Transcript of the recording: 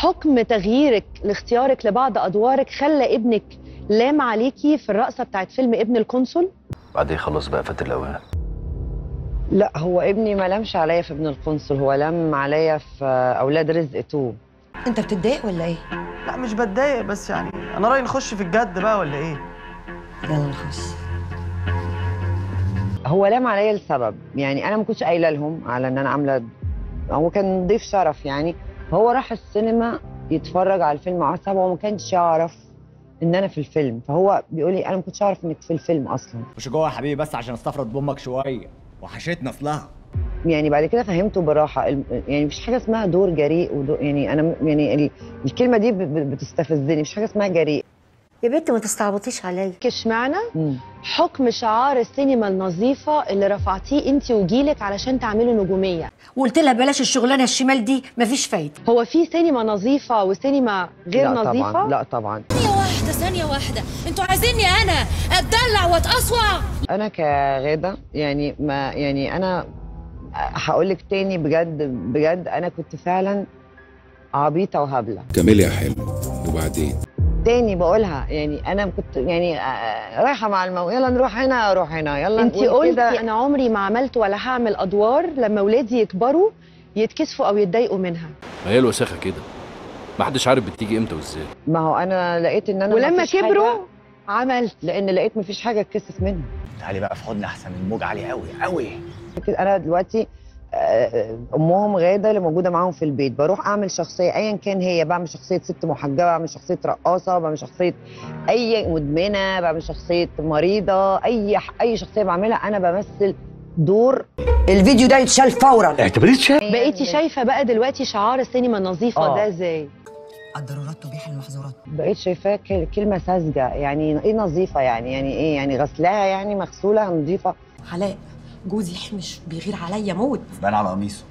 حكم تغييرك لاختيارك لبعض ادوارك خلى ابنك لام عليكي في الرقصه بتاعت فيلم ابن القنصل؟ بعدين خلاص بقى فات الاوان. لا، هو ابني ما لامش عليا في ابن القنصل، هو لام عليا في اولاد رزق 2. انت بتتضايق ولا ايه؟ لا مش بتضايق، بس يعني انا رايي نخش في الجد بقى ولا ايه؟ يلا نخش. هو لام عليا لسبب، يعني انا ما كنتش قايله لهم على ان انا عامله، هو كان ضيف شرف يعني. هو راح السينما يتفرج على الفيلم مع صاحبه وما كانش يعرف ان انا في الفيلم، فهو بيقول لي انا ما كنتش اعرف انك في الفيلم اصلا. خش جوه يا حبيبي بس عشان استفرد بامك شويه، وحشتنا اصلها. يعني بعد كده فهمته براحه، يعني مفيش حاجه اسمها دور جريء ودور، يعني انا يعني الكلمه دي بتستفزني، مفيش حاجه اسمها جريء. يا بنت ما تستعبطيش عليا. اشمعنى حكم شعار السينما النظيفه اللي رفعتيه انت وجيلك علشان تعملوا نجوميه؟ وقلت لها بلاش الشغلانه الشمال دي، مفيش فايده. هو في سينما نظيفه وسينما غير لا نظيفه؟ طبعا، لا طبعا. ثانية واحدة، انتوا عايزيني انا اتدلع واتقصوع؟ انا كغاده يعني ما يعني انا هقول لك تاني بجد بجد، انا كنت فعلا عبيطه وهبله. كملي يا حلو. وبعدين تاني بقولها، يعني انا كنت يعني رايحه مع يلا نروح هنا اروح هنا، يلا. انت قلتي انا عمري ما عملت ولا هعمل ادوار لما ولادي يكبروا يتكسفوا او يتضايقوا منها. ما هي الوساخه كده، ما حدش عارف بتيجي امتى وازاي. ما هو انا لقيت ان انا ولما كبروا عملت، لان لقيت مفيش حاجه اتكسف منها. تعالي بقى في حضن احسن، الموج عالي قوي قوي. انا دلوقتي امهم غاده اللي موجوده معاهم في البيت، بروح اعمل شخصيه ايا كان هي، بعمل شخصيه ست محجبه، بعمل شخصيه رقاصه، بعمل شخصيه اي مدمنه، بعمل شخصيه مريضه، اي شخصيه بعملها انا بمثل دور. الفيديو ده يتشال فورا. اعتبريه اتشال. بقيتي شايفه بقى دلوقتي شعار السينما النظيفه ده ازاي؟ الضرورات تبيح المحظورات. بقيت شايفاه كلمه ساذجه، يعني ايه نظيفه؟ يعني ايه؟ يعني غسلاها يعني مغسوله نظيفه؟ علاء جوزي حمش بيغير عليا موت. بان على قميصه.